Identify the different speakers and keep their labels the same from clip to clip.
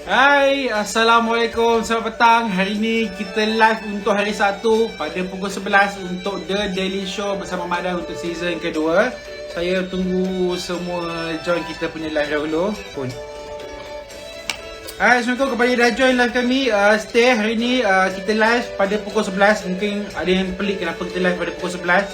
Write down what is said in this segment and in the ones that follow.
Speaker 1: Hai, Assalamualaikum, selamat petang. Hari ni kita live untuk hari Sabtu pada pukul 11 untuk The Daily Show bersama Mak Dan untuk season kedua. Saya tunggu semua join kita punya live dahulu pun. Hai, Assalamualaikum kepada yang dah join live kami. Stay hari ni kita live pada pukul 11. Mungkin ada yang pelik kenapa kita live pada pukul 11.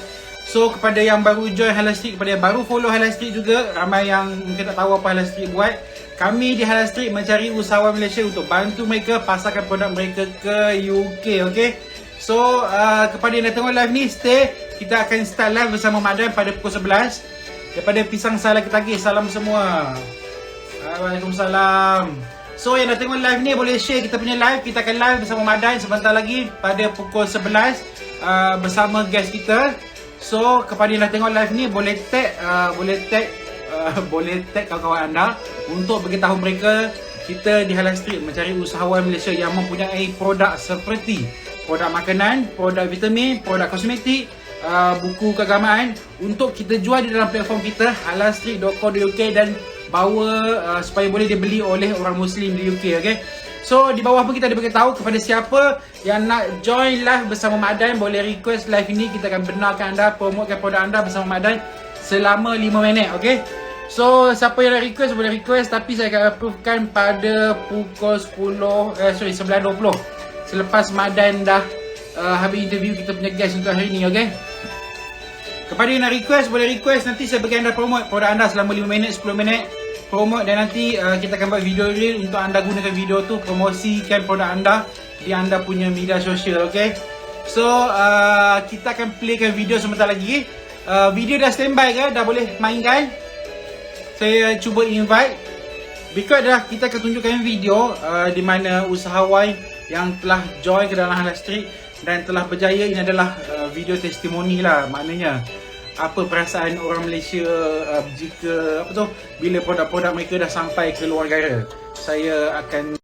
Speaker 1: So kepada yang baru join Halal Street, kepada yang baru follow Halal Street juga, ramai yang mungkin tak tahu apa Halal Street buat. Kami di Halal Street mencari usahawan Malaysia untuk bantu mereka pasarkan produk mereka ke UK, okay? So, kepada yang dah tengok live ni, stay. Kita akan start live bersama Mak Dan pada pukul 11. Daripada Pisang Salah Ketagih, salam semua. Waalaikumsalam. So, yang dah tengok live ni boleh share kita punya live. Kita akan live bersama Mak Dan sebentar lagi pada pukul 11 bersama guest kita. So, kepada yang dah tengok live ni boleh tag kawan-kawan anda untuk beritahu mereka kita di Halal Street mencari usahawan Malaysia yang mempunyai produk seperti produk makanan, produk vitamin, produk kosmetik, buku keagamaan untuk kita jual di dalam platform kita halalstreet.co.uk dan bawa supaya boleh dibeli oleh orang Muslim di UK, okay? So di bawah pun kita ada beritahu kepada siapa yang nak join live bersama Mak Dan, boleh request live ini, kita akan benarkan anda promotekan produk anda bersama Mak Dan selama 5 minit, okay? So siapa yang nak request boleh request, tapi saya akan approvekan pada pukul 11.20 selepas Mak Dan dah habis interview kita punya guest untuk hari ni, okay? Kepada yang nak request boleh request, nanti saya bagi anda promote produk anda selama 5 minit, 10 minit promote, dan nanti kita akan buat video reel untuk anda gunakan video tu promosikan produk anda di anda punya media sosial, okay? So kita akan playkan video sebentar lagi. Video dah standby ke? Dah boleh mainkan? Saya cuba invite. Berikut adalah kita akan tunjukkan video di mana usahawan yang telah join ke dalam Halal Street dan telah berjaya. Ini adalah video testimoni lah, maknanya apa perasaan orang Malaysia jika bila produk-produk mereka dah sampai ke luar negara. Saya akan,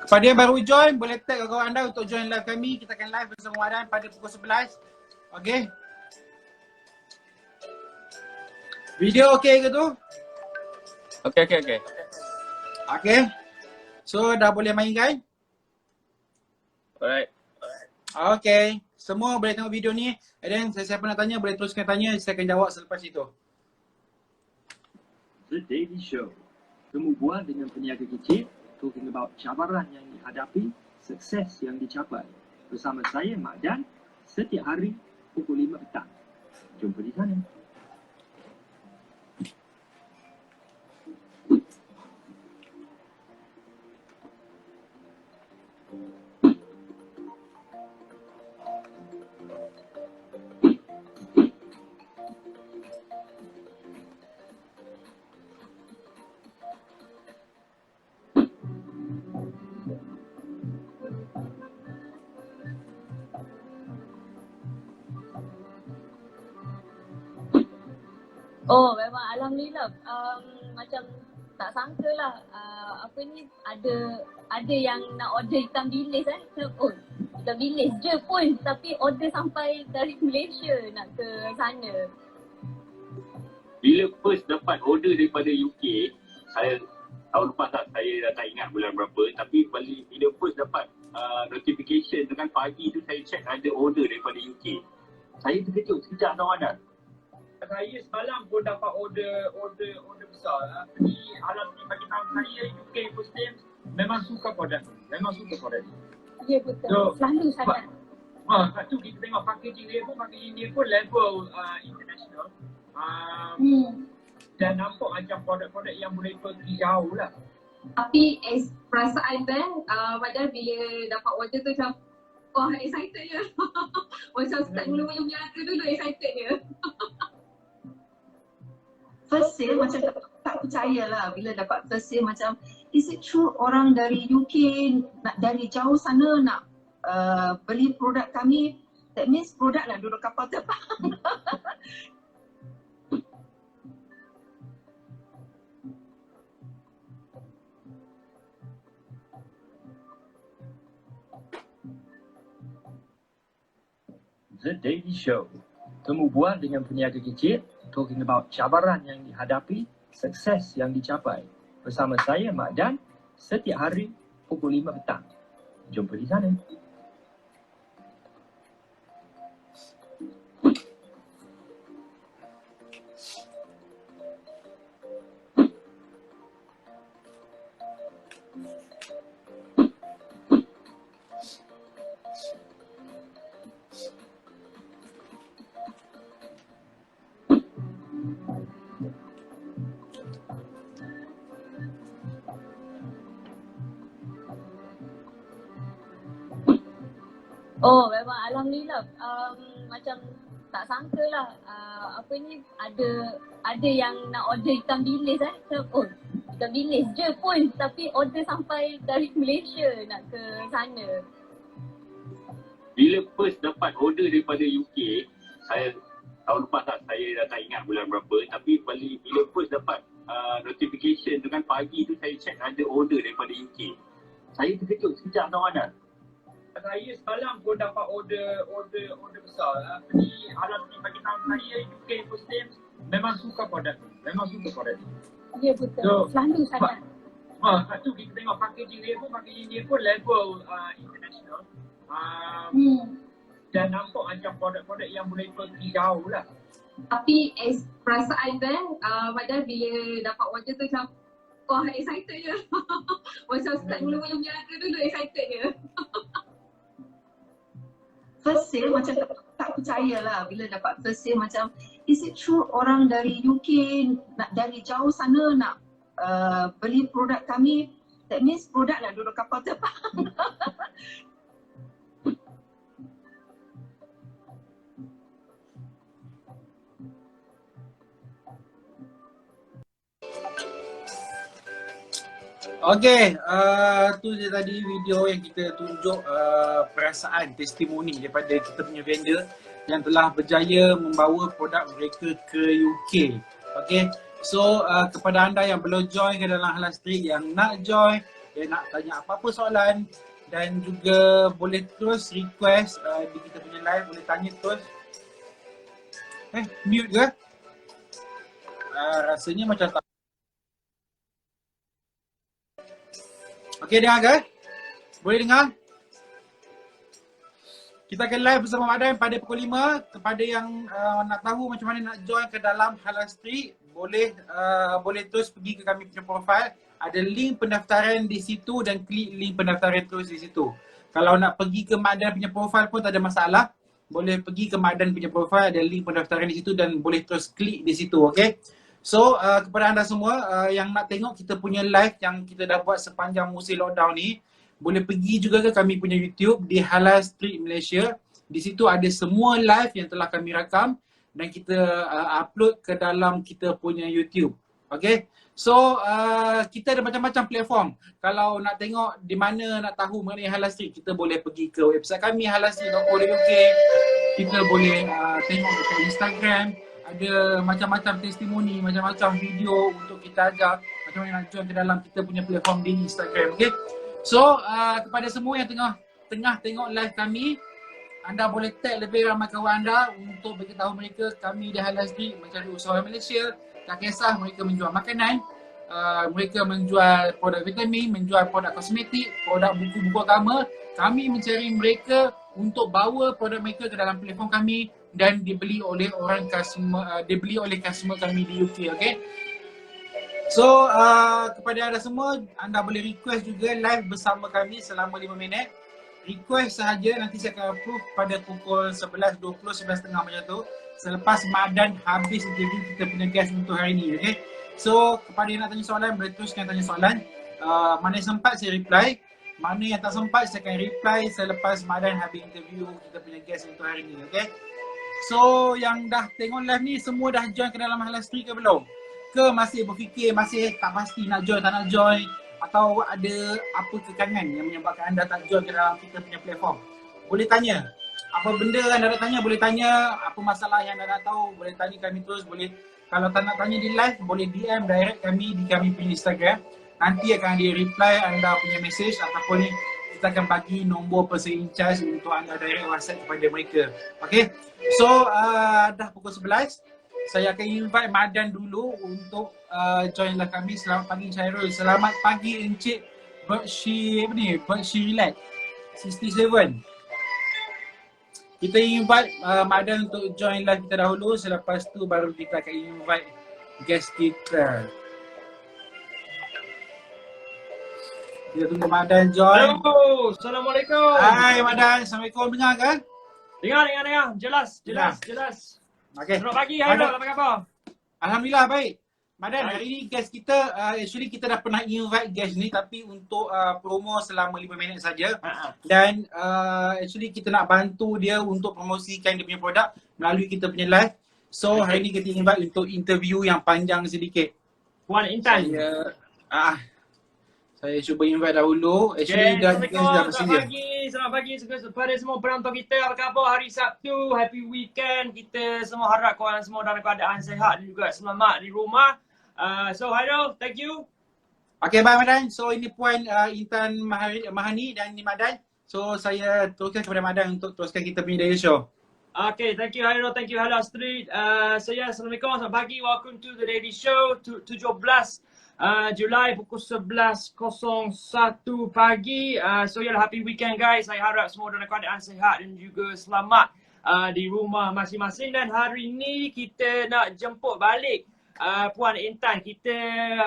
Speaker 1: kepada yang baru join boleh tag kawan-kawan anda untuk join live kami. Kita akan live bersama Mak Dan pada pukul 11. Okay, video okay ke tu?
Speaker 2: Okay.
Speaker 1: Okay, so dah boleh main kan?
Speaker 2: Alright.
Speaker 1: Okay, semua boleh tengok video ni. And then siapa nak tanya boleh teruskan tanya, saya akan jawab selepas itu.
Speaker 3: The Daily Show. Temu bual dengan peniaga kecil, talking about cabaran yang dihadapi, sukses yang dicapai. Bersama saya, Mak Dan, setiap hari pukul 5 petang. Jumpa di sana.
Speaker 4: Oh, memang alhamdulillah. Macam tak sangka lah. Apa ni, ada yang nak order ikan bilis kan. Oh, ikan bilis je pun, tapi order sampai dari Malaysia nak ke sana.
Speaker 2: Bila first dapat order daripada UK, saya tahun lepas saya dah tak ingat bulan berapa, tapi bila first dapat notification dengan pagi tu saya check ada order daripada UK. Saya terkejut sekejap tahu. Saya semalam pun dapat order besar. Di Halal Street bagi tahu saya UK Muslim memang suka produk ni.
Speaker 4: Ya betul.
Speaker 2: So,
Speaker 4: selalu sangat.
Speaker 2: Lepas tu kita tengok packaging dia pun level international. Dan nampak macam produk-produk yang boleh pergi jauh lah.
Speaker 4: Tapi perasaan kan, padahal bila dapat order tu macam, wah excited je. Macam start mula-mula punya harga dulu excited je.
Speaker 5: First sale macam tak percaya lah bila dapat first sale, macam is it true orang dari UK dari jauh sana nak beli produk kami. That means produk nak duduk kapal terbang.
Speaker 3: The Daily Show. Temu bual dengan peniaga kecil, talking about cabaran yang dihadapi, sukses yang dicapai. bersama saya Mak Dan setiap hari pukul 5 petang. Jumpa di sana.
Speaker 4: Oh memang alhamdulillah macam tak sangka lah apa ni ada yang nak order ikan bilis oh ikan bilis je pun tapi order sampai dari Malaysia nak ke sana.
Speaker 2: Bila first dapat order daripada UK, saya tahun lepas saya dah tak ingat bulan berapa, tapi bila first dapat notification tu kan pagi tu saya check ada order daripada UK. Saya terkejut sekejap tahu.
Speaker 3: Saya semalam pun dapat order besar. Pergi alam ni bagi tahu saya UK Muslim memang suka produk ni.
Speaker 4: Ya betul.
Speaker 3: So,
Speaker 4: Selalu sangat.
Speaker 3: Lepas tu kita tengok packaging dia pun level international. Dan nampak macam produk-produk yang boleh pergi jauh lah.
Speaker 5: Tapi perasaan kan padahal bila dapat order tu macam wah excited je. Macam start mula-mula punya harga dulu excited je. First sale macam tak percaya lah bila dapat first sale macam is it true orang dari UK nak dari jauh sana nak beli produk kami, that means produk nak duduk kapal terbang.
Speaker 1: Okay, tu je tadi video yang kita tunjuk perasaan, testimoni daripada kita punya vendor yang telah berjaya membawa produk mereka ke UK. Okay, so kepada anda yang belum join ke dalam Halal Street, yang nak join, yang nak tanya apa-apa soalan dan juga boleh terus request di kita punya live, boleh tanya terus. Mute ke? Rasanya macam tak. Okay, dengar ke? Boleh dengar? Kita akan live bersama Mak Dan pada pukul 5. Kepada yang nak tahu macam mana nak join ke dalam Halal Street, boleh terus pergi ke kami punya profile. Ada link pendaftaran di situ dan klik link pendaftaran terus di situ. Kalau nak pergi ke Mak Dan punya profile pun tak ada masalah. Boleh pergi ke Mak Dan punya profile, ada link pendaftaran di situ dan boleh terus klik di situ, okay? So kepada anda semua yang nak tengok kita punya live yang kita dah buat sepanjang musim lockdown ni, boleh pergi juga ke kami punya YouTube di Halal Street Malaysia. Di situ ada semua live yang telah kami rakam dan kita upload ke dalam kita punya YouTube. Okay, so kita ada macam-macam platform. Kalau nak tengok di mana nak tahu mengenai Halal Street, kita boleh pergi ke website kami halalstreet.co.uk. Kita boleh tengok dekat Instagram. Ada macam-macam testimoni, macam-macam video untuk kita ajar macam mana nak join ke dalam kita punya platform di Instagram, okay? So, kepada semua yang tengah tengok live kami, anda boleh tag lebih ramai kawan anda untuk beritahu mereka kami di Halal Street mencari usahawan Malaysia. Tak kisah mereka menjual makanan, mereka menjual produk vitamin, menjual produk kosmetik, produk buku-buku agama. Kami mencari mereka untuk bawa produk mereka ke dalam platform kami dan dibeli oleh customer kami di UK, okay? So kepada anda semua, anda boleh request juga live bersama kami selama 5 minit. Request sahaja, nanti saya akan approve pada pukul 11.20, 11.30 macam tu. Selepas Mak Dan habis interview kita punya guest untuk hari ni, okay? So kepada yang nak tanya soalan, boleh teruskan tanya soalan. Mana yang sempat saya reply, mana yang tak sempat saya akan reply selepas Mak Dan habis interview kita punya guest untuk hari ni, okay? So yang dah tengok live ni semua dah join ke dalam Halal Street ke belum? Ke masih berfikir, masih tak pasti nak join, tak nak join? Atau ada apa kekangan yang menyebabkan anda tak join ke dalam kita punya platform? Boleh tanya. Apa benda anda nak tanya, boleh tanya. Apa masalah yang anda nak tahu, boleh tanya kami terus. Boleh, kalau tak nak tanya di live, boleh DM direct kami di kami punya Instagram. Nanti akan di reply anda punya message ataupun kita akan bagi nombor person in charge untuk anda direct WhatsApp kepada mereka. Okay, so dah pukul 11. saya akan invite Madan dulu untuk join live kami. Selamat pagi Chairul. Selamat pagi Encik Berkshi apa ni? Berkshi Relax 67. Kita invite Madan untuk join live kita dahulu. Selepas tu baru kita akan invite guest kita. Kita tunggu Madan join.
Speaker 6: Halo, Assalamualaikum.
Speaker 1: Hai Madan, Assalamualaikum. Dengar kan?
Speaker 6: Dengar. Jelas.
Speaker 1: Okay.
Speaker 6: Selamat pagi, Hairul. Apa khabar?
Speaker 1: Alhamdulillah baik. Madan, hari ni guest kita, actually kita dah pernah invite guest ni tapi untuk promo selama 5 minit saja. Dan actually kita nak bantu dia untuk promosikan dia punya produk melalui kita punya live. So hari ni kita invite untuk interview yang panjang sedikit.
Speaker 6: Puan Intan.
Speaker 1: Saya cuba invite dahulu. Actually dah bersedia.
Speaker 6: Selamat pagi kepada semua penonton kita. Apa khabar hari Sabtu? Happy weekend. Kita semua harap korang semua dalam keadaan sihat dan juga selamat di rumah. So Hairul, thank you.
Speaker 1: Okay, bye Madan. So ini Puan Intan Mahani dan ini Madan. So saya teruskan kepada Madan untuk teruskan kita punya daily show.
Speaker 6: Okay, thank you Hairul, thank you Hala Street. So yeah, Assalamualaikum, selamat pagi. Welcome to the daily show. 17 Julai pukul 11.01 pagi. So yeah, happy weekend guys. Saya harap semua dalam keadaan sihat dan juga selamat di rumah masing-masing. Dan hari ni kita nak jemput balik Puan Intan.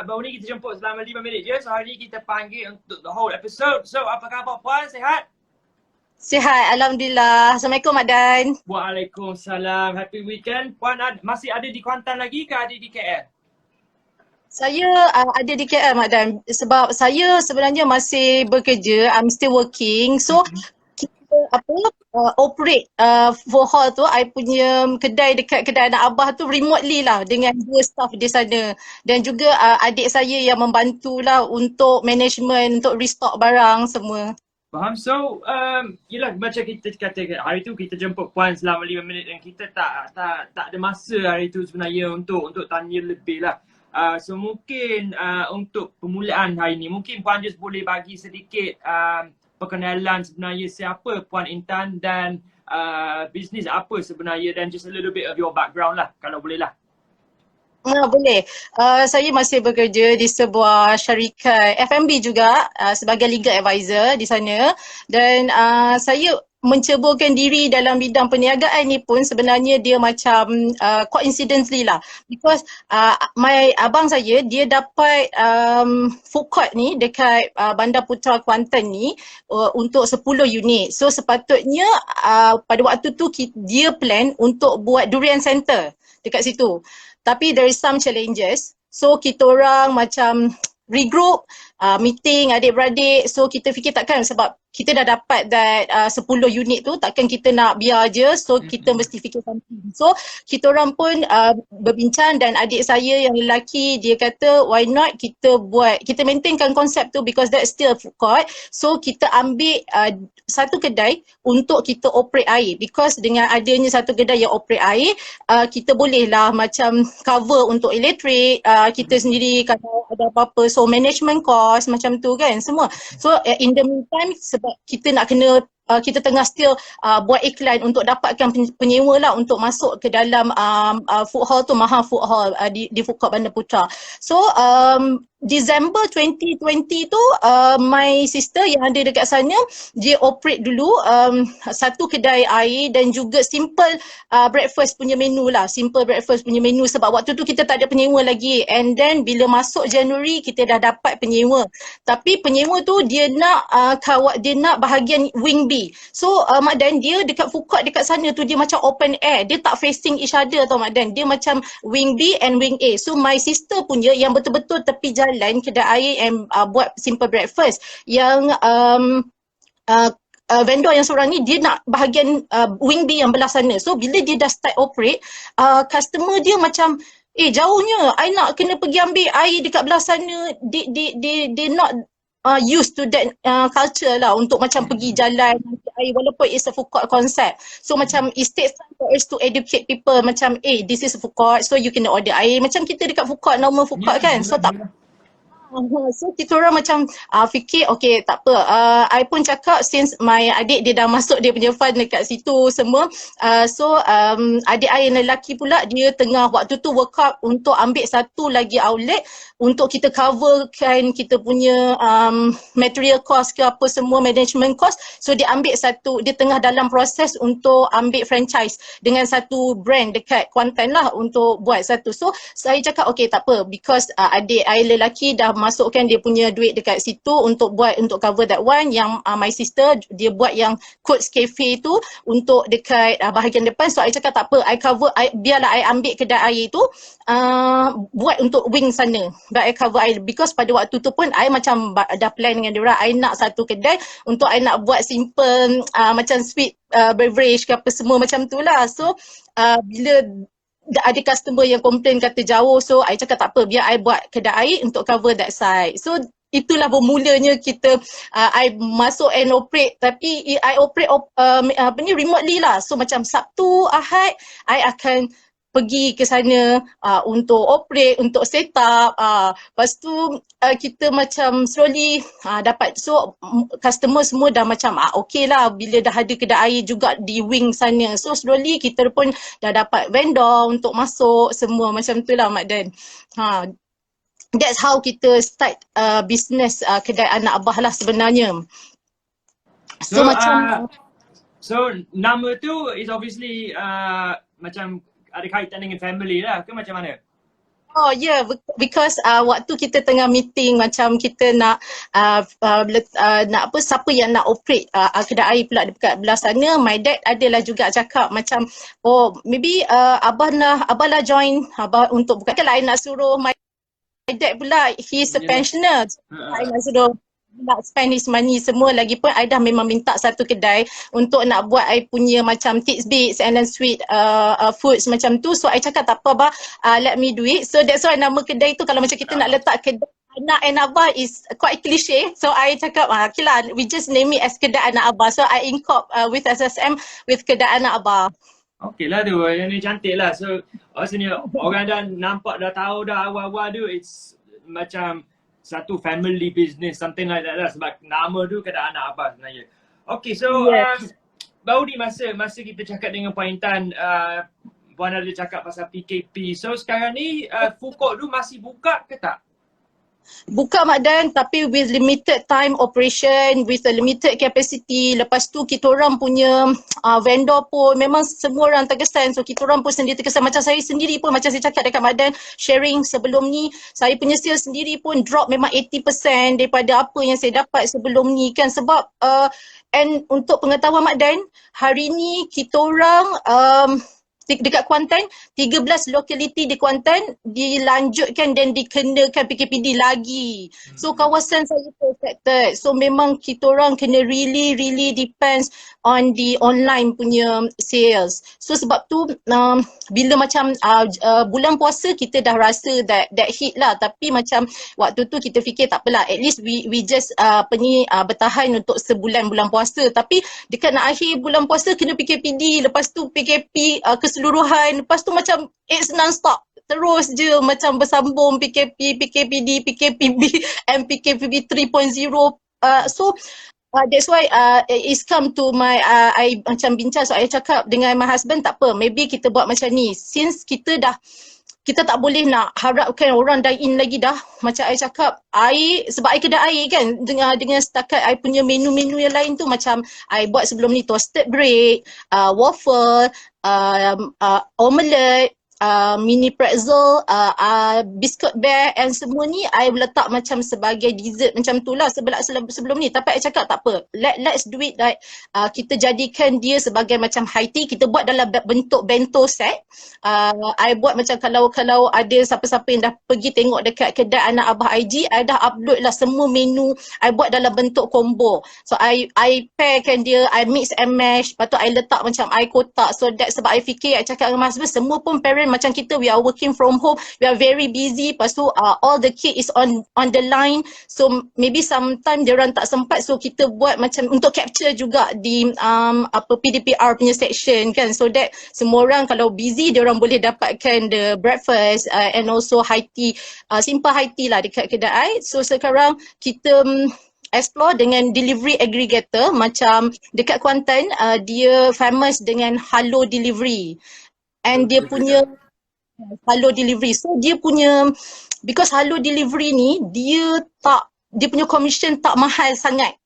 Speaker 6: Baru ni kita jemput selama 5 minit je. So hari ni kita panggil untuk the whole episode. So apa khabar Puan? Sihat?
Speaker 7: Sihat, Alhamdulillah. Assalamualaikum Mak Dan.
Speaker 6: Waalaikumsalam. Happy weekend. Puan masih ada di Kuantan lagi ke ada di KL?
Speaker 7: Saya ada di KL Mak Dan sebab saya sebenarnya masih bekerja, I'm still working. So kita operate for hall tu, I punya kedai dekat kedai anak abah tu remotely lah dengan 2 staff di sana. Dan juga adik saya yang membantulah untuk management, untuk restock barang semua.
Speaker 6: Faham. So, yelah macam kita kata hari tu kita jemput Puan selama 5 minit dan kita tak ada masa hari tu sebenarnya untuk tanya lebih lah. So mungkin untuk permulaan hari ni, mungkin Puan just boleh bagi sedikit perkenalan sebenarnya siapa Puan Intan dan bisnes apa sebenarnya dan just a little bit of your background lah kalau boleh lah.
Speaker 7: Boleh. Saya masih bekerja di sebuah syarikat F&B juga sebagai legal advisor di sana dan saya menceburkan diri dalam bidang perniagaan ni pun sebenarnya dia macam coincidentally lah because my abang saya dia dapat food court ni dekat Bandar Putra Kuantan ni untuk 10 unit. So sepatutnya pada waktu tu dia plan untuk buat durian center dekat situ. Tapi there is some challenges. So kita orang macam regroup, meeting adik-beradik. So kita fikir takkan sebab kita dah dapat that 10 unit tu takkan kita nak biar je. So kita mesti fikir something. So kita orang pun berbincang dan adik saya yang lelaki dia kata why not kita maintainkan konsep tu because that's still a food court. So kita ambil satu kedai untuk kita operate air because dengan adanya satu kedai yang operate air kita bolehlah macam cover untuk elektrik kita sendiri kalau ada apa-apa. So management cost macam tu kan semua. So in the meantime sebab kita nak kena kita tengah still buat iklan untuk dapatkan penyewa lah untuk masuk ke dalam food hall tu, Maha Food Hall di Food Court Bandar Putra. So December 2020 tu my sister yang ada dekat sana dia operate dulu satu kedai air dan juga simple breakfast punya menu lah, simple breakfast punya menu sebab waktu tu kita tak ada penyewa lagi and then bila masuk Januari kita dah dapat penyewa. Tapi penyewa tu dia nak bahagian wing B. So Mak Dan dia dekat food court dekat sana tu dia macam open air, dia tak facing each other tau Mak Dan, dia macam wing B and wing A. So my sister punya yang betul-betul tepi jalan kedai air and buat simple breakfast yang vendor yang seorang ni dia nak bahagian wing B yang belah sana. So bila dia dah start operate, customer dia macam jauhnya, I nak kena pergi ambil air dekat belah sana. They not used to that culture lah untuk macam pergi jalan air walaupun it's a food court concept. So macam it takes time for us to educate people macam this is a food court so you kena order air macam kita dekat food court, normal food court kan. So tak So kita orang macam fikir okay tak apa, I pun cakap since my adik dia dah masuk dia punya fund dekat situ semua, adik I yang lelaki pula dia tengah waktu tu work out untuk ambil satu lagi outlet untuk kita coverkan kita punya material cost ke apa semua, management cost. So dia ambil satu, dia tengah dalam proses untuk ambil franchise dengan satu brand dekat Kuantan lah untuk buat satu. So saya cakap okay tak apa, because adik I lelaki dah masukkan dia punya duit dekat situ untuk buat, untuk cover that one. Yang my sister dia buat yang Coach Cafe tu untuk dekat bahagian depan. So I cakap tak apa, I cover, biarlah I ambil kedai air tu buat untuk wing sana, but I cover air, because pada waktu tu pun I macam dah plan dengan diorang, I nak satu kedai untuk I nak buat simple macam sweet beverage ke apa semua macam tu lah. So bila ada customer yang complain kata jauh, so I cakap tak apa, biar I buat kedai air untuk cover that side. So itulah bermulanya kita I masuk and operate, tapi I operate remotely lah. So macam Sabtu, Ahad I akan pergi ke sana untuk operate, untuk set up. Lepas tu kita macam slowly dapat, so customer semua dah macam okay lah bila dah ada kedai air juga di wing sana. So slowly kita pun dah dapat vendor untuk masuk semua macam tu lah Mak Dan. That's how kita start business kedai anak abah lah sebenarnya. So
Speaker 6: nama tu is obviously macam ada kaitan dengan family lah ke macam mana?
Speaker 7: Oh yeah, because waktu kita tengah meeting macam kita nak apa, siapa yang nak operate kedai air pula dekat belah sana, my dad adalah juga cakap macam oh maybe abah lah join abah untuk buka. Kalau I nak suruh my dad pula, he's a pensioner, I nak suruh nak spend his money semua. Lagipun I dah memang minta satu kedai untuk nak buat I punya macam tidbits and then sweet foods macam tu. So I cakap tak apa abah, let me do it. So that's why nama kedai tu kalau macam kita nak letak kedai anak and abah is quite cliche. So I cakap okay lah, we just name it as kedai anak abah. So I incorp with SSM with kedai anak abah.
Speaker 6: Okey lah tu, yang ni cantik lah. So maksudnya orang dah nampak, dah tahu dah awal-awal tu it's macam satu family business, something like that lah, sebab nama tu kedai anak abah sebenarnya. Okay, so baru di masa kita cakap dengan Puan Intan, Puan ada cakap pasal PKP. So sekarang ni food court tu masih buka ke tak?
Speaker 7: Buka Mak Dan, tapi with limited time operation, with a limited capacity. Lepas tu kita orang punya vendor pun memang semua orang terkesan. So kita orang pun sendiri terkesan. Macam saya sendiri pun, macam saya cakap dekat Mak Dan sharing sebelum ni, saya punya sales sendiri pun drop memang 80% daripada apa yang saya dapat sebelum ni kan. Sebab and untuk pengetahuan Mak Dan, hari ni kita orang dekat Kuantan, 13 lokaliti di Kuantan dilanjutkan dan dikenakan PKPD lagi. So kawasan saya affected. So memang kita orang kena really depends on the online punya sales. So sebab tu bila macam bulan puasa kita dah rasa that hit lah. Tapi macam waktu tu kita fikir tak apalah, at least we just bertahan untuk sebulan bulan puasa. Tapi dekat nak akhir bulan puasa kena PKPD, lepas tu PKP keseluruhan, lepas tu macam it's non-stop. Terus je macam bersambung PKP, PKPD, PKPB and PKPB 3.0. So that's why it's come to my I macam bincang. So I cakap dengan my husband, tak apa, maybe kita buat macam ni. Since kita tak boleh nak harapkan orang dine in lagi dah. Macam I cakap, sebab I kedai air kan, dengan setakat I punya menu-menu yang lain tu macam I buat sebelum ni toasted bread, waffle, omelette, mini pretzel, biscuit bear and semua ni I letak macam sebagai dessert macam tu lah sebelum ni. Tapi I cakap tak apa, let's do it like kita jadikan dia sebagai macam high tea. Kita buat dalam bentuk bento set. I buat macam kalau ada siapa-siapa yang dah pergi tengok dekat kedai anak abah IG, I dah upload lah semua menu. I buat dalam bentuk combo. So I pairkan dia, I mix and mash. Lepas tu I letak macam I kotak. So that sebab I fikir, I cakap dengan mas semua pun parent macam kita, we are working from home, we are very busy, lepas tu all the kid is on the line, so maybe sometime diorang tak sempat, so kita buat macam untuk capture juga di PDPR punya section kan, so that semua orang kalau busy diorang boleh dapatkan the breakfast and also high tea, simple high tea lah dekat kedai. So sekarang kita explore dengan delivery aggregator, macam dekat Kuantan dia famous dengan Halo Delivery, and dia punya Halo Delivery, so dia punya, because Halo Delivery ni dia punya commission tak mahal sangat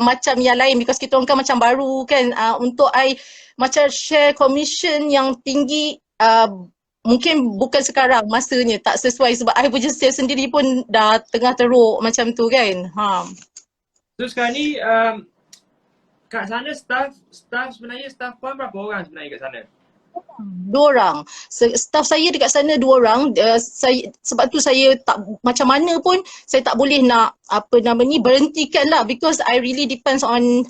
Speaker 7: macam yang lain, because kita orang kan macam baru kan, untuk I macam share commission yang tinggi mungkin bukan sekarang, masanya tak sesuai, sebab I punya sales sendiri pun dah tengah teruk macam tu kan.
Speaker 6: So sekarang ni kat sana staff sebenarnya, staff puan berapa orang sebenarnya kat sana?
Speaker 7: 2 orang. Staff saya dekat sana 2 orang. Sebab tu saya tak, macam mana pun saya tak boleh nak berhentikan lah, because I really depends on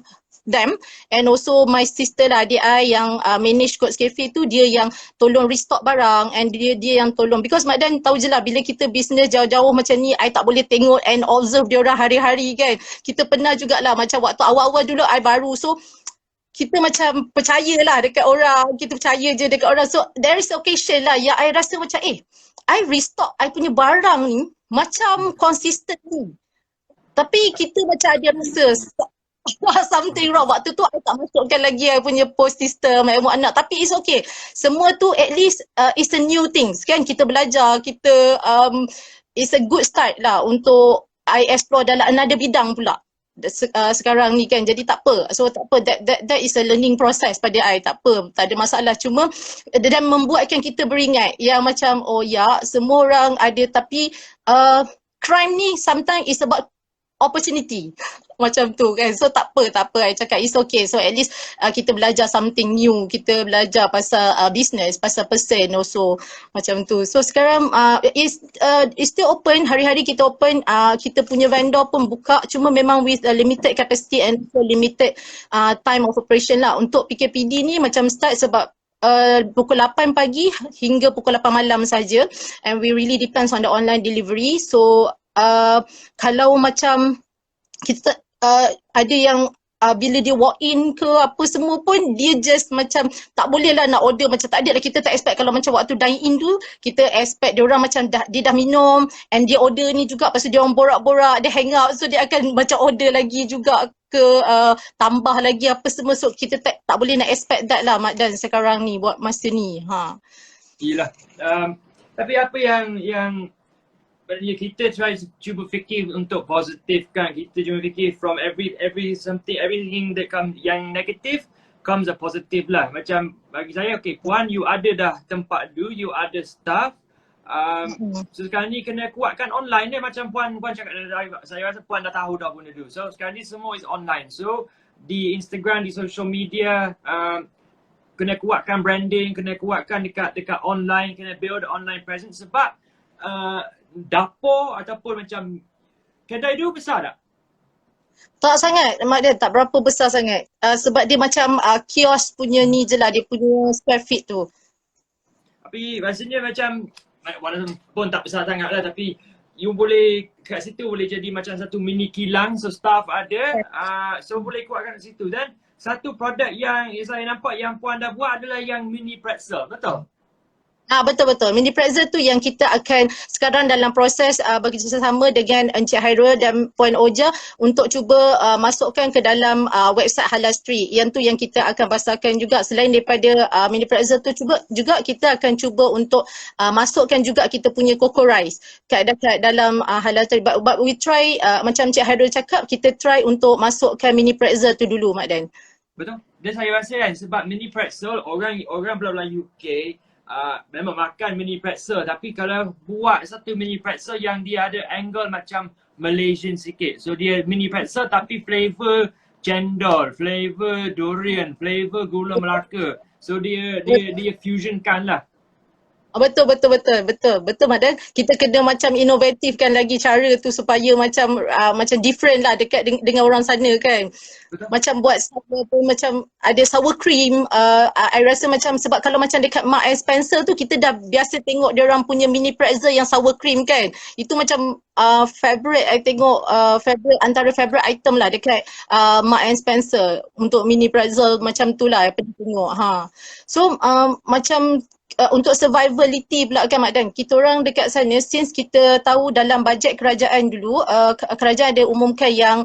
Speaker 7: them, and also my sister lah, adik I yang manage Coach Cafe tu, dia yang tolong restock barang, and dia yang tolong, because Mak Dan tahu je lah, bila kita business jauh-jauh macam ni, I tak boleh tengok and observe dia orang hari-hari kan. Kita pernah jugalah macam waktu awal-awal dulu I baru, so kita macam percayalah dekat orang, kita percaya je dekat orang, so there is occasion lah yang I rasa macam I restock I punya barang ni macam consistent ni, tapi kita macam ada rasa something wrong. Waktu tu I tak masukkan lagi I punya post system, ilmu anak, tapi it's okay. Semua tu at least it's a new things kan, kita belajar, kita it's a good start lah untuk I explore dalam another bidang pula sekarang ni kan, jadi tak apa. So tak apa, that is a learning process pada I, tak apa, tak ada masalah. Cuma dan membuatkan kita beringat yang macam semua orang ada, tapi crime ni sometimes is about opportunity macam tu kan. So tak apa I cakap it's okay. So at least kita belajar something new, kita belajar pasal business, pasal person also macam tu. So sekarang it's still open, hari-hari kita open, kita punya vendor pun buka, cuma memang with limited capacity and also limited time of operation lah. Untuk PKPD ni macam start sebab pukul 8 pagi hingga pukul 8 malam saja, and we really depends on the online delivery. So kalau macam kita ada yang bila dia walk in ke apa semua pun, dia just macam tak boleh lah nak order, macam tak ada lah, kita tak expect. Kalau macam waktu dine in tu, kita expect dia orang macam dia dah minum and dia order ni juga, lepas tu dia orang borak-borak, dia hang out, so dia akan macam order lagi juga ke tambah lagi apa semua. So kita tak boleh nak expect that lah Mak Dan sekarang ni buat masa ni.
Speaker 6: Yelah. Tapi apa yang kita cuba fikir untuk positif kan, kita cuma fikir from everything that comes yang negatif comes a positive lah. Macam bagi saya, okay, puan you ada dah tempat you ada staff, so sekarang ni kena kuatkan online ni, macam puan cakap, saya rasa puan dah tahu dah benda tu. So sekarang ni semua is online, so di Instagram, di social media, kena kuatkan branding, kena kuatkan dekat online, kena build online presence. Sebab dapur ataupun macam kedai tu besar tak?
Speaker 7: Tak sangat Mak Dan, tak berapa besar sangat, sebab dia macam kios punya ni je lah, dia punya square feet tu.
Speaker 6: Tapi rasanya macam walaupun tak besar sangat lah, tapi you boleh kat situ boleh jadi macam satu mini kilang, so staff ada, so boleh kuatkan kat situ. Dan satu produk yang saya nampak yang puan dah buat adalah yang mini pretzel, betul?
Speaker 7: Betul-betul. Mini pretzel tu yang kita akan sekarang dalam proses bekerjasama dengan Encik Hairul dan Puan Oja untuk cuba masukkan ke dalam website Halal Street. Yang tu yang kita akan pasarkan juga. Selain daripada mini pretzel tu juga kita akan cuba untuk masukkan juga kita punya coco rice kat dalam Halal Street. But we try, macam Encik Hairul cakap, kita try untuk masukkan mini pretzel tu dulu Mak Dan.
Speaker 6: Betul. Dan saya rasa kan, sebab mini pretzel, orang belah-belah UK memang makan mini pretzel, tapi kalau buat satu mini pretzel yang dia ada angle macam Malaysian sikit, so dia mini pretzel tapi flavor cendol, flavor durian, flavor gula Melaka, so dia fusionkan lah.
Speaker 7: Betul Mak Dan. Kita kena macam inovatifkan lagi cara tu supaya macam different lah dekat dengan orang sana kan.
Speaker 6: Betul.
Speaker 7: Macam buat sour pun macam ada sour cream. I rasa macam sebab kalau macam dekat Mark and Spencer tu kita dah biasa tengok dia orang punya mini pretzel yang sour cream kan. Itu macam favorite I tengok antara favorite item lah dekat Mark and Spencer untuk mini pretzel macam tu lah I pernah tengok. So macam untuk survivability pula kan Mak Dan, kita orang dekat sana since kita tahu dalam bajet kerajaan dulu kerajaan ada umumkan yang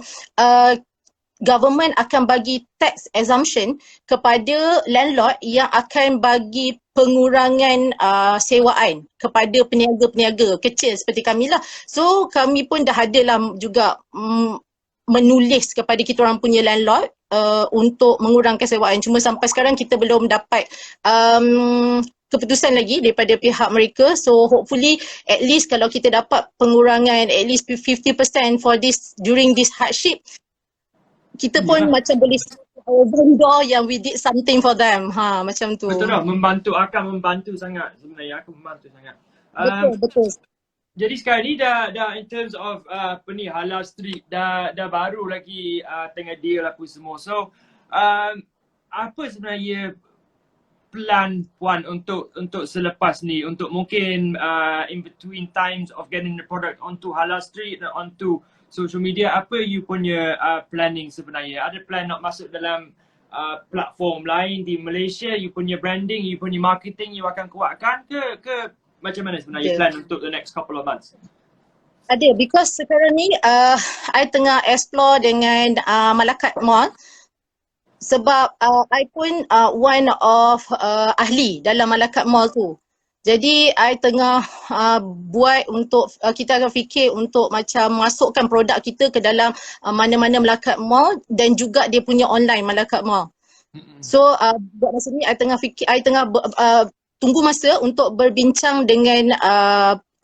Speaker 7: government akan bagi tax exemption kepada landlord yang akan bagi pengurangan sewaan kepada peniaga-peniaga kecil seperti kami lah. So kami pun dah ada lah juga menulis kepada kita orang punya landlord untuk mengurangkan sewaan. Cuma sampai sekarang kita belum dapat keputusan lagi daripada pihak mereka. So hopefully at least kalau kita dapat pengurangan at least 50% for this during this hardship, kita pun macam boleh our vendor yang we did something for them. Macam tu.
Speaker 6: Betul dah, akan membantu sangat sebenarnya, akan membantu sangat.
Speaker 7: Betul.
Speaker 6: Jadi sekarang ni dah in terms of Halal Street dah baru lagi tengah deal apa semua. So apa sebenarnya plan Puan untuk selepas ni, untuk mungkin in between times of getting the product onto Halal Street and onto social media, apa you punya planning sebenarnya? Ada plan nak masuk dalam platform lain di Malaysia, you punya branding, you punya marketing you akan kuatkan ke macam mana sebenarnya plan untuk the next couple of months?
Speaker 7: Ada, because sekarang ni I tengah explore dengan Malakat Mall. Sebab I pun one of ahli dalam Malakat Mall tu. Jadi I tengah buat untuk kita akan fikir untuk macam masukkan produk kita ke dalam mana-mana Malakat Mall dan juga dia punya online Malakat Mall. So buat masa ni I tengah tunggu masa untuk berbincang dengan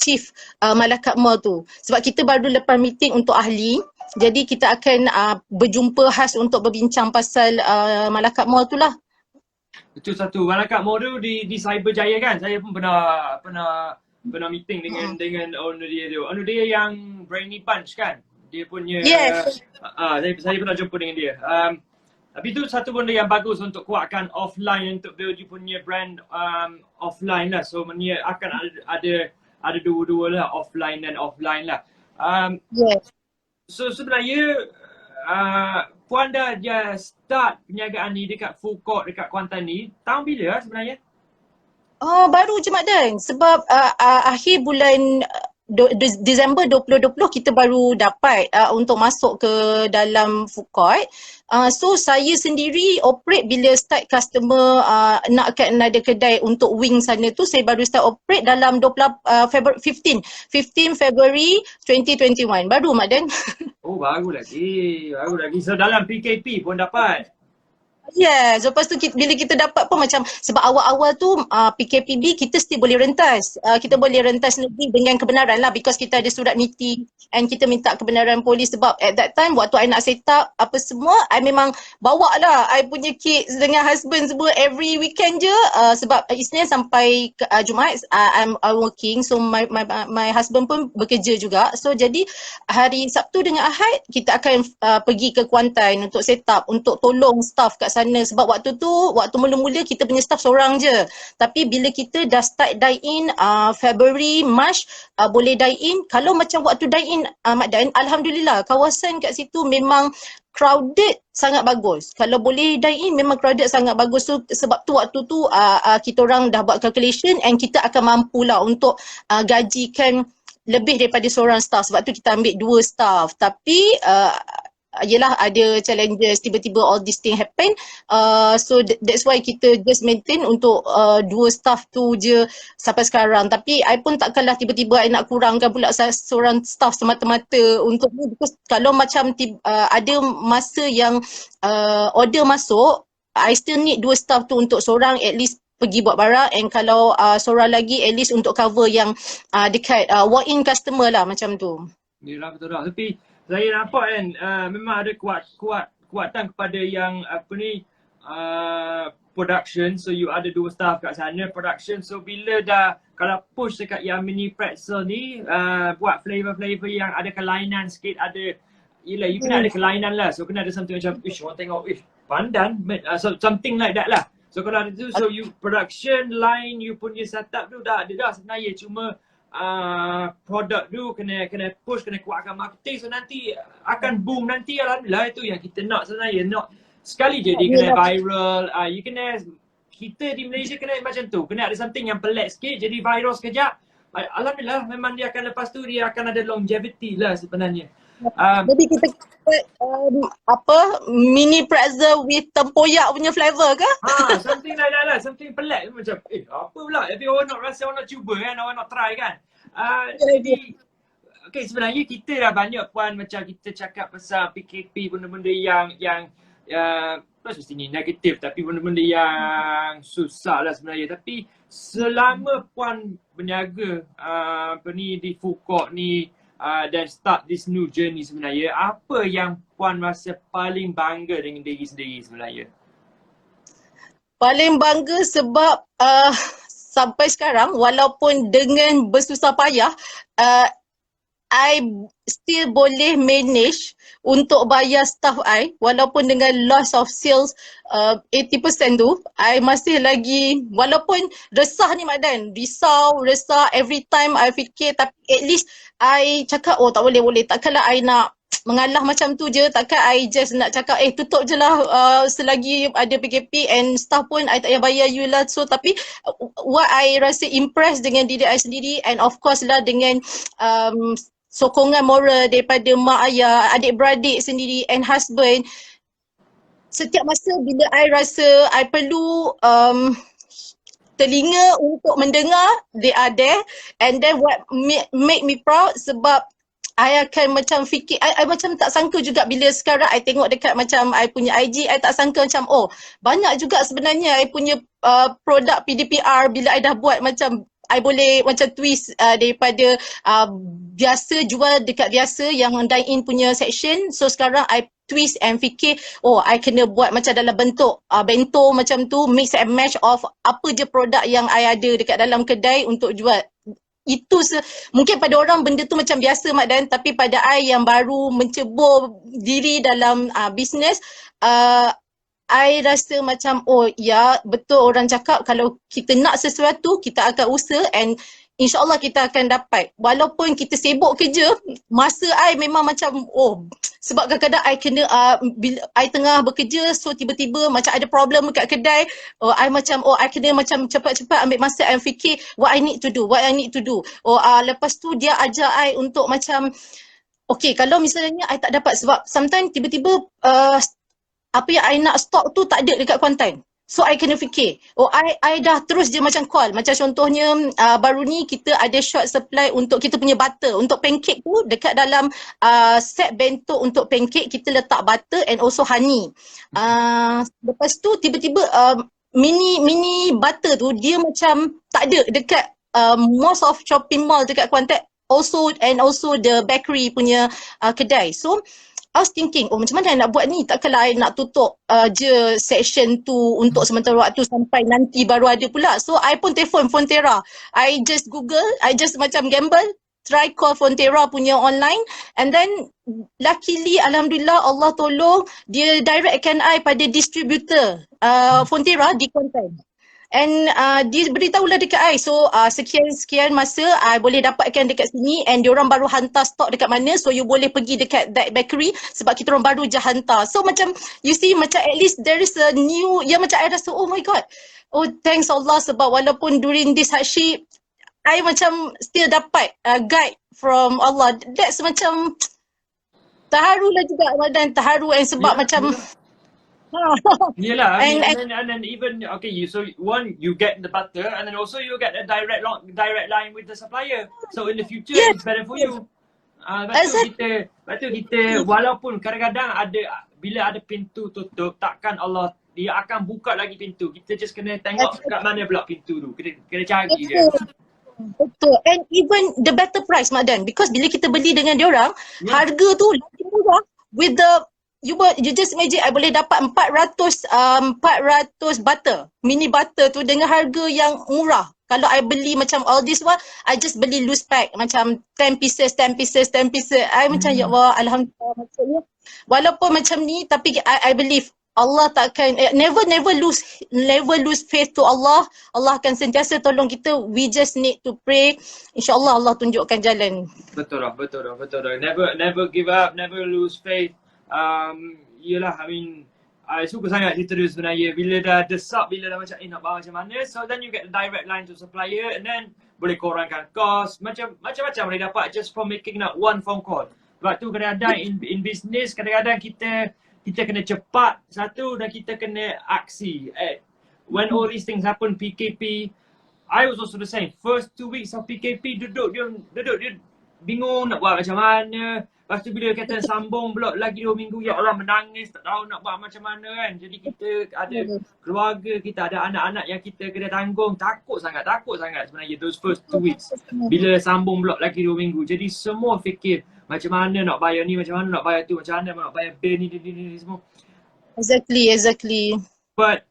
Speaker 7: chief Malakat Mall tu. Sebab kita baru lepas meeting untuk ahli. Jadi kita akan berjumpa khas untuk berbincang pasal Malakat Mall tu lah.
Speaker 6: Itu satu. Malakat Mall tu di Cyberjaya kan? Saya pun pernah meeting dengan owner dia tu. Owner dia yang Brainy Bunch kan? Dia punya
Speaker 7: Yes.
Speaker 6: Saya pernah jumpa dengan dia. Tapi itu satu benda yang bagus untuk kuatkan offline, untuk build you punya brand offline lah. So maknanya akan ada dua-dua lah, offline dan offline lah.
Speaker 7: Yes.
Speaker 6: So sebenarnya Puan dah start perniagaan ni dekat food court dekat Kuantan ni tahun bila sebenarnya?
Speaker 7: Baru je Mak Dan. Sebab akhir bulan Disember 2020 kita baru dapat untuk masuk ke dalam food court. So saya sendiri operate bila start customer nakkan ada kedai untuk wing sana tu, saya baru start operate dalam 15 February 2021. Baru Mak Dan.
Speaker 6: Oh baru lagi. So dalam PKP pun dapat.
Speaker 7: Yes, lepas tu bila kita dapat pun macam sebab awal-awal tu PKPB kita still boleh rentas. Kita boleh rentas negeri dengan kebenaran lah because kita ada surat meeting and kita minta kebenaran polis sebab at that time waktu I nak set up apa semua I memang bawa lah I punya kids dengan husband semua every weekend je sebab Isnin sampai Jumaat I'm working, so my husband pun bekerja juga. So jadi hari Sabtu dengan Ahad kita akan pergi ke Kuantan untuk set up, untuk tolong staff kat sana sebab waktu mula-mula kita punya staff seorang je. Tapi bila kita dah start dine in February, March boleh dine in. Kalau macam waktu dine in Mak Dan, alhamdulillah kawasan kat situ memang crowded sangat bagus. Kalau boleh dine in memang crowded sangat bagus. So sebab tu waktu tu kita orang dah buat calculation and kita akan mampulah untuk gajikan lebih daripada seorang staff. Sebab tu kita ambil 2 staff. Tapi yelah ada challenges, tiba-tiba all this thing happen. So that's why kita just maintain untuk 2 staff tu je sampai sekarang. Tapi I pun takkanlah tiba-tiba I nak kurangkan pula seorang staff semata-mata untuk ni, because kalau macam ada masa yang order masuk, I still need 2 staff tu untuk seorang at least pergi buat barang, and kalau seorang lagi at least untuk cover yang dekat walk-in customer lah macam tu.
Speaker 6: Yalah betul dah. Tapi saya nampak kan memang ada kuatan kepada yang production, so you ada 2 staff kat sana production. So bila dah kalau push dekat yang mini pretzel ni, buat flavor-flavor yang ada kelainan sikit, ada yelah, you kena ada kelainan lah. So kena ada something macam, orang tengok, pandan, so something like that lah. So kalau ada tu, so you production line, you punya setup tu dah ada dah sebenarnya. Cuma produk tu kena push, kena kuatkan marketing. So nanti akan boom nanti, alhamdulillah. Itu yang kita nak sebenarnya. Nak sekali je dia kena viral. You kena, kita di Malaysia kena macam tu. Kena ada something yang pelik sikit, jadi viral sekejap. Alhamdulillah, memang dia akan lepas tu dia akan ada longevity lah sebenarnya.
Speaker 7: Jadi kita mini pretzel with tempoyak punya flavor ke?
Speaker 6: Something like that lah, something pelik macam apa pula, tapi orang nak rasa, orang nak cuba kan, orang nak try kan. Jadi okay, sebenarnya kita dah banyak puan macam kita cakap pasal PKP, benda-benda yang tak semestinya negatif, tapi benda-benda yang susah lah sebenarnya. Tapi selama puan berniaga di food court ni, dan start this new journey sebenarnya, apa yang puan rasa paling bangga dengan diri sendiri sebenarnya?
Speaker 7: Paling bangga sebab sampai sekarang walaupun dengan bersusah payah, I still boleh manage untuk bayar staff I, walaupun dengan loss of sales 80% tu, I masih lagi, walaupun resah ni Mak Dan, resah every time I fikir, tapi at least I cakap tak boleh, takkanlah I nak mengalah macam tu je, takkan I just nak cakap tutup je lah selagi ada PKP, and staff pun I tak payah bayar you lah. So tapi what I rasa impressed dengan diri I sendiri, and of course lah dengan sokongan moral daripada mak ayah, adik-beradik sendiri and husband. Setiap masa bila I rasa I perlu telinga untuk mendengar, they are there. And then what make me proud, sebab I akan macam fikir, I macam tak sangka juga bila sekarang I tengok dekat macam I punya IG, I tak sangka macam banyak juga sebenarnya I punya produk PDPR bila I dah buat macam I boleh macam twist daripada biasa jual dekat biasa yang dine-in punya section. So sekarang I twist and fikir, I kena buat macam dalam bentuk bento macam tu, mix and match of apa je produk yang I ada dekat dalam kedai untuk jual. Itu mungkin pada orang benda tu macam biasa Mak Dan, tapi pada I yang baru mencebur diri dalam bisnes, I rasa macam ya betul orang cakap, kalau kita nak sesuatu kita akan usaha, and insyaAllah kita akan dapat. Walaupun kita sibuk kerja, masa I memang macam sebab kadang-kadang I kena bila I tengah bekerja, so tiba-tiba macam ada problem dekat kedai, I macam I kena macam cepat-cepat ambil masa I fikir what I need to do. Lepas tu dia ajar I untuk macam okay, kalau misalnya I tak dapat, sebab sometimes tiba-tiba apa yang I nak stok tu tak ada dekat Kuantan. So I kena fikir, I dah terus je macam call. Macam contohnya baru ni kita ada short supply untuk kita punya butter. Untuk pancake tu dekat dalam set bento untuk pancake kita letak butter and also honey. Lepas tu tiba-tiba mini butter tu dia macam tak ada dekat most of shopping mall dekat Kuantan. Also the bakery punya kedai. So I was thinking, macam mana I nak buat ni? Takkanlah I nak tutup je section tu untuk sementara waktu sampai nanti baru ada pula. So I pun telefon Fonterra. I just Google, I just macam gamble, try call Fonterra punya online, and then luckily alhamdulillah Allah tolong, dia directkan I pada distributor Fonterra di Kuantan. And dia beritahulah dekat I, so sekian masa I boleh dapatkan dekat sini, and diorang baru hantar stok dekat mana, so you boleh pergi dekat that bakery sebab kita orang baru je hantar. So macam you see, macam at least there is a new, yang macam I rasa oh my god, thanks Allah, sebab walaupun during this hardship I macam still dapat guide from Allah. That's macam terharu lah juga, dan terharu, and sebab macam
Speaker 6: Yelah, and then even okay, you get the butter, and then also you get a direct line with the supplier. So in the future it's better for you. Betul kita walaupun kadang-kadang bila ada pintu tutup, takkan Allah dia akan buka lagi pintu. Kita just kena tengok kat mana pula pintu tu. Kena cari dia.
Speaker 7: Betul. And even the better price Mak Dan, because bila kita beli dengan diorang, harga tu lagi murah with the you just imagine I boleh dapat 400 butter, mini butter tu dengan harga yang murah. Kalau I beli macam all this one, I just beli loose pack macam 10 pieces. I macam ya Allah, alhamdulillah, maksudnya walaupun macam ni tapi I believe Allah takkan never lose faith to Allah. Allah akan sentiasa tolong kita. We just need to pray. InsyaAllah Allah tunjukkan jalan.
Speaker 6: Betul dah. Never give up, never lose faith. Yelah, I mean, I suka sangat cerita dia sebenarnya. Bila dah desak, bila dah macam nak bawa macam mana, so then you get a direct line to supplier and then boleh kurangkan cost. Macam-macam boleh dapat just from making that one phone call. Sebab tu kadang-kadang in business, kadang-kadang kita kena cepat satu dan kita kena aksi. When all these things happen, PKP, I was also the same. First 2 weeks of PKP, duduk dia bingung nak buat macam mana. Lepas tu bila kata sambung pula lagi 2 minggu, ya Allah menangis, tak tahu nak buat macam mana kan. Jadi kita ada keluarga, kita ada anak-anak yang kita kena tanggung. Takut sangat sebenarnya those first 2 weeks. Bila sambung pula lagi 2 minggu. Jadi semua fikir macam mana nak bayar ni, macam mana nak bayar tu, macam mana nak bayar bil ni semua.
Speaker 7: Exactly.
Speaker 6: But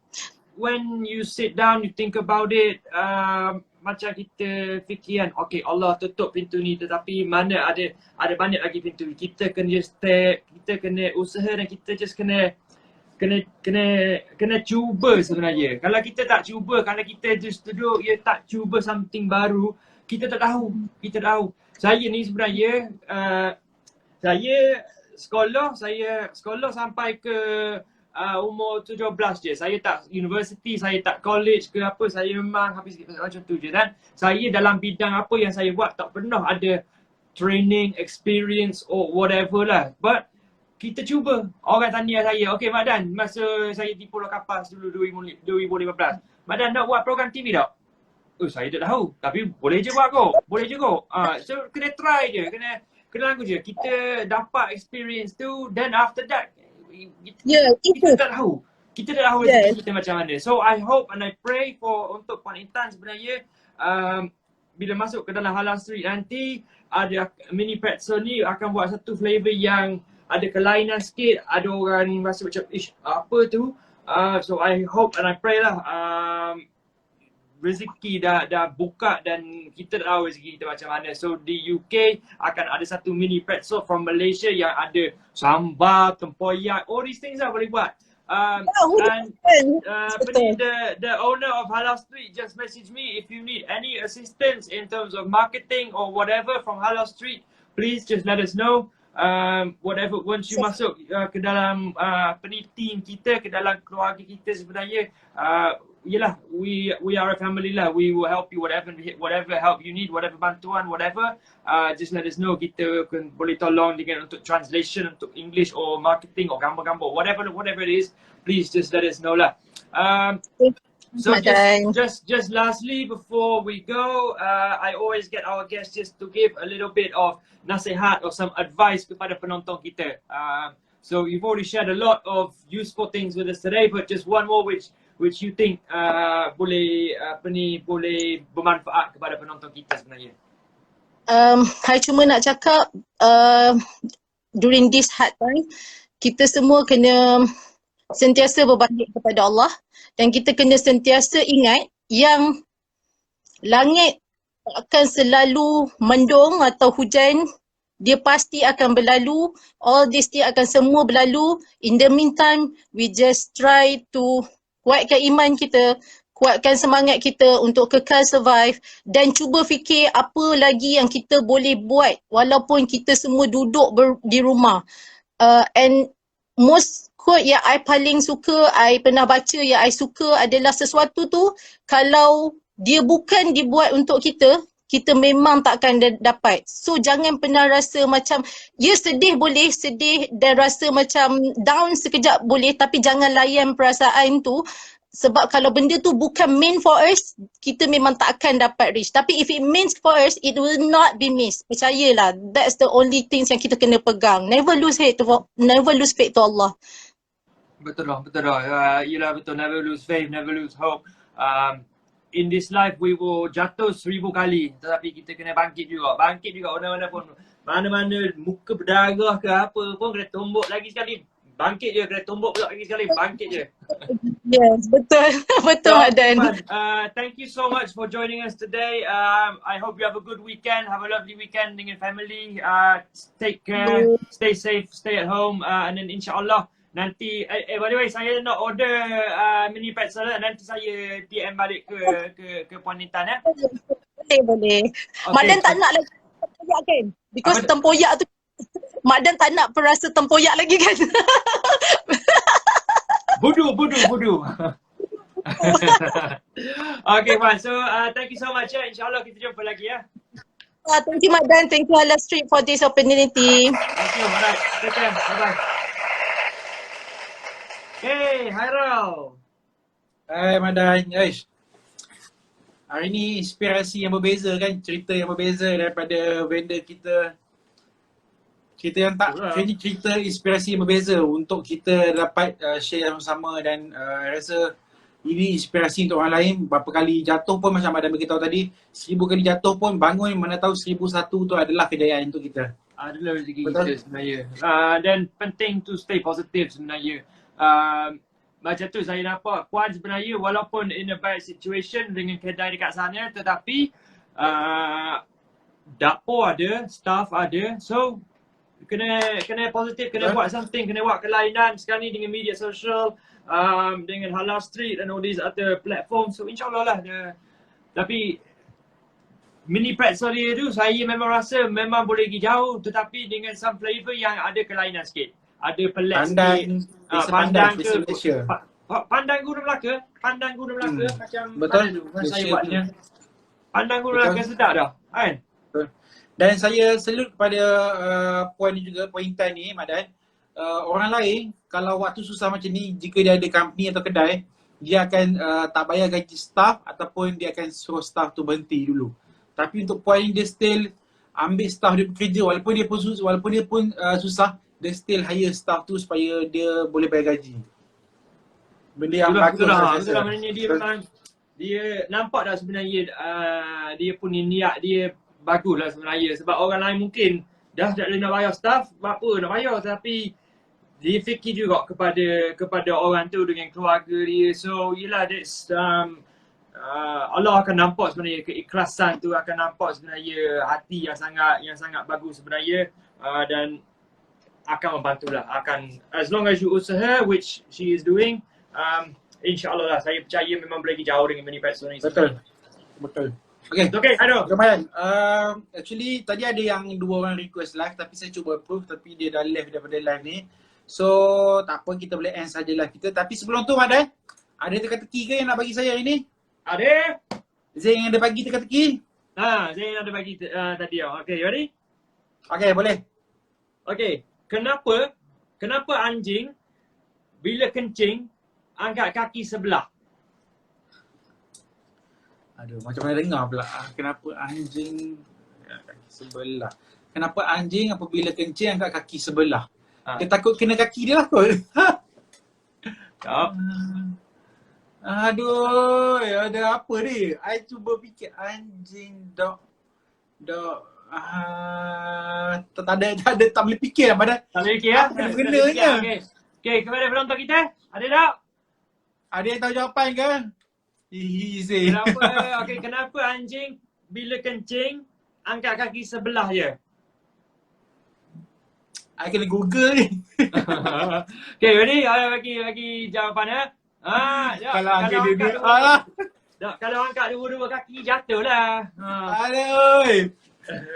Speaker 6: when you sit down, you think about it, macam kita fikir kan, okay Allah tutup pintu ni tetapi mana ada banyak lagi pintu. Kita kena just step, kita kena usaha dan kita just kena cuba sebenarnya. Kalau kita tak cuba, kalau kita just duduk tak cuba something baru, kita tak tahu. Saya ni sebenarnya saya sekolah sampai ke umur 17 je. Saya tak university, saya tak college ke apa. Saya memang habis macam tu je. Dan saya dalam bidang apa yang saya buat tak pernah ada training, experience or whatever lah. But kita cuba. Orang tanya saya, okay Mak Dan, masa saya di Pulau Kapas dulu 2015, Mak Dan nak buat program TV tak? Saya tak tahu. Tapi boleh je buat kot. So kena try je. Kena lagu je. Kita dapat experience tu. Then after that, kita tak tahu. Kita tak tahu kita macam mana. So I hope and I pray for untuk Puan Intan sebenarnya bila masuk ke dalam Halal Street nanti ada mini pretzel ni akan buat satu flavor yang ada kelainan sikit. Ada orang rasa macam apa tu. So I hope and I pray lah rezeki dah buka dan kita tak tahu rezeki kita macam mana. So di UK akan ada satu mini pretzel from Malaysia yang ada sambal, tempoyak, all these things lah boleh buat. The owner of Halal Street just message me if you need any assistance in terms of marketing or whatever from Halal Street, please just let us know. Whatever, once you masuk ke dalam team kita, ke dalam keluarga kita sebenarnya, yelah, we are a family lah. We will help you whatever help you need, whatever bantuan, whatever. Just let us know. Kita boleh tolong dengan untuk translation, untuk English or marketing or gambar-gambar, whatever it is. Please just let us know lah. So just lastly before we go, I always get our guests just to give a little bit of nasihat or some advice kepada penonton kita. So you've already shared a lot of useful things with us today, but just one more which you think boleh bermanfaat kepada penonton kita sebenarnya.
Speaker 7: Saya cuma nak cakap during this hard time, kita semua kena sentiasa berbalik kepada Allah dan kita kena sentiasa ingat yang langit akan selalu mendung atau hujan, dia pasti akan berlalu. All this dia akan semua berlalu. In the meantime, we just try to kuatkan iman kita, kuatkan semangat kita untuk kekal survive dan cuba fikir apa lagi yang kita boleh buat walaupun kita semua duduk di rumah. And most quote yang I paling suka, I pernah baca yang I suka adalah sesuatu tu kalau dia bukan dibuat untuk kita, kita memang takkan dapat. So jangan pernah rasa macam, sedih boleh, sedih dan rasa macam down sekejap boleh, tapi jangan layan perasaan tu. Sebab kalau benda tu bukan meant for us, kita memang takkan dapat reach. Tapi if it means for us, it will not be missed. Percayalah, that's the only things yang kita kena pegang. Never lose faith to Allah.
Speaker 6: Betul lah. Yelah betul, never lose faith, never lose hope. In this life we will jatuh 1000 kali, tetapi kita kena bangkit juga mana-mana pun, mana-mana muka berdarah ke apa pun kena tumbuk lagi sekali, Bangkit je, kena tumbuk pula lagi sekali. Bangkit je.
Speaker 7: Yes, betul. Betul
Speaker 6: So,
Speaker 7: Madan.
Speaker 6: thank you so much for joining us today. I hope you have a good weekend. Have a lovely weekend dengan family. Take care, stay safe, stay at home, and then insyaAllah nanti, by the way, saya nak order mini pretzel. Nanti saya DM balik ke Puan Intan ya.
Speaker 7: Boleh.
Speaker 6: Okay.
Speaker 7: Madan tak nak lagi tempoyak kan? Because tempoyak tu Madan tak nak perasa tempoyak lagi kan?
Speaker 6: Budu. Okay, Puan. So, thank you so much ya. InsyaAllah kita jumpa lagi ya.
Speaker 7: Thank you Madan, thank you Hala Street for this opportunity.
Speaker 6: Thank you. Alright. Take care. Bye-bye. Hey, Hairul.
Speaker 1: Hai Madan. Aish. Hari ni inspirasi yang berbeza kan, cerita yang berbeza daripada vendor kita. Cerita yang tak, ini cerita inspirasi yang berbeza untuk kita dapat share yang sama dan rasa ini inspirasi untuk orang lain. Berapa kali jatuh pun macam Adam beritahu tadi, 1000 kali jatuh pun bangun, mana tahu 1001 tu adalah kejayaan untuk kita.
Speaker 6: Adalah rezeki kita sebenarnya. Dan penting to stay positive sebenarnya. Macam tu saya nampak Puan sebenarnya walaupun in a bad situation dengan kedai dekat sana, tetapi dapur ada, staff ada, so kena positif, kena buat something, kena buat kelainan sekarang ni dengan media sosial, dengan Halal Street and all these other platforms. So insyaAllah lah tapi mini pretzel dia tu saya memang rasa memang boleh pergi jauh, tetapi dengan some flavour yang ada kelainan sikit. Ada pelet sikit. Pandang ke Pandang Gula Melaka, macam
Speaker 1: betul.
Speaker 6: saya buatnya. Pandang Gula Melaka sedap dah kan.
Speaker 1: Dan saya salute kepada Puan ni juga, Puan Intan ni Madan. Orang lain kalau waktu susah macam ni, jika dia ada company atau kedai, dia akan tak bayar gaji staff ataupun dia akan suruh staff tu berhenti dulu. Tapi untuk Puan ni dia still ambil staff dia bekerja walaupun dia pun susah, dia still hire staff tu supaya dia boleh bayar gaji. Benda yang bagus lah.
Speaker 6: Betul lah, maknanya dia memang, dia nampak dah sebenarnya dia punya niat dia bagus lah sebenarnya. Sebab orang lain mungkin dah tak boleh nak bayar staff, apa nak bayar, tapi dia fikir juga kepada orang tu dengan keluarga dia. So yelah, that's Allah akan nampak sebenarnya keikhlasan tu, akan nampak sebenarnya hati yang sangat bagus sebenarnya, dan akan membantulah, akan as long as you usaha, which she is doing, insyaAllah lah, saya percaya memang boleh pergi jauh dengan mini pretzel ni.
Speaker 1: Betul. Okay,
Speaker 6: aduh.
Speaker 1: Lumayan. Actually tadi ada yang 2 orang request live tapi saya cuba approve tapi dia dah live daripada live ni. So tak apa, kita boleh end saja live kita. Tapi sebelum tu Madan, ada teka-teki ke yang nak bagi saya hari ni?
Speaker 6: Ada.
Speaker 1: Zain yang ada bagi teka-teki?
Speaker 6: Zain ada bagi tadi. Okay, ready?
Speaker 1: Okay, boleh.
Speaker 6: Okay, kenapa anjing bila kencing angkat kaki sebelah?
Speaker 1: Aduh, macam mana dengar pula. Kenapa anjing kaki sebelah? Kenapa anjing apabila kencing angkat kaki sebelah? Dia takut kena kaki dia lah kot. Aduh, ada apa ni? I cuba fikir anjing dog. Tak boleh fikir lah Madan.
Speaker 6: Tak boleh fikir ya?
Speaker 1: Benda-bendanya.
Speaker 6: Okay, kepada penonton kita, ada tak?
Speaker 1: Ada yang tahu jawapan ke? Easy.
Speaker 6: Kenapa anjing bila kencing angkat kaki sebelah je?
Speaker 1: I kena Google ni.
Speaker 6: Okay, ready? Bagi jawapan ya.
Speaker 1: Kalau angkat
Speaker 6: kalau angkat dua-dua kaki jatuh lah.
Speaker 1: Aduh.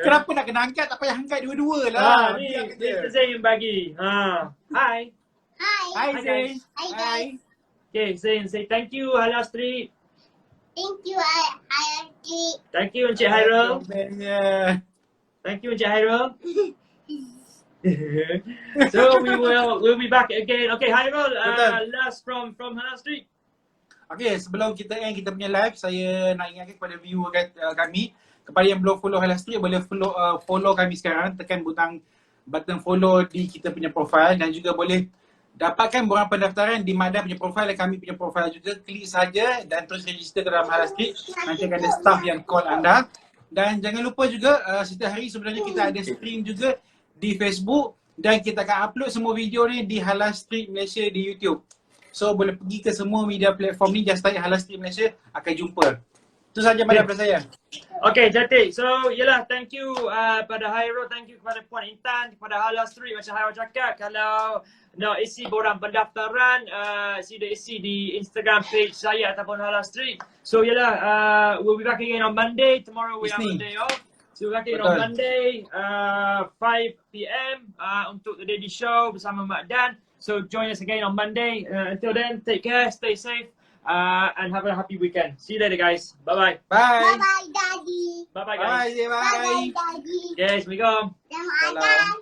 Speaker 1: Kenapa nak kena angkat? Tak payah angkat dua-dua lah.
Speaker 6: Ni Zain bagi. Hi.
Speaker 8: Hi
Speaker 1: Zain.
Speaker 8: guys.
Speaker 6: Okay, Zain, say thank you Halal Street.
Speaker 8: Thank you, Ayati.
Speaker 6: Thank you Encik Hairul. Thank you Encik Hairul. So we'll be back again. Okay, Hairul, last from Halal Street.
Speaker 1: Okay, sebelum kita end kita punya live, saya nak ingatkan kepada viewer kami, kepada yang belum follow Halal Street, boleh follow kami sekarang, tekan button follow di kita punya profile dan juga boleh dapatkan borang pendaftaran di Madan punya profile dan kami punya profile juga. Klik saja dan terus register ke dalam Halal Street. Nanti akan ada staff yang call anda. Dan jangan lupa juga setiap hari sebenarnya kita ada stream juga di Facebook Dan kita akan upload semua video ni di Halal Street Malaysia di YouTube. So boleh pergi ke semua media platform ni, just type Halal Street Malaysia, akan jumpa. Itu saja pada saya.
Speaker 6: Okay, cantik. So, yelah, thank you pada Hairul, thank you kepada Puan Intan, kepada Halal Street. Macam Hairul cakap, kalau nak isi borang pendaftaran, sila isi di Instagram page saya ataupun Halal Street. So, yelah, we'll be back again on Monday. Tomorrow we have a day off. So, we'll be back again on Monday, 5 PM untuk The Daily Show bersama Mak Dan. So, join us again on Monday. Until then, take care, stay safe. And have a happy weekend. See you later, guys. Bye-bye.
Speaker 1: Bye.
Speaker 8: Bye bye, Daddy.
Speaker 6: Bye-bye, guys.
Speaker 1: Bye.
Speaker 8: Bye bye, Daddy.
Speaker 6: Yes, we go.
Speaker 8: Selamat makan.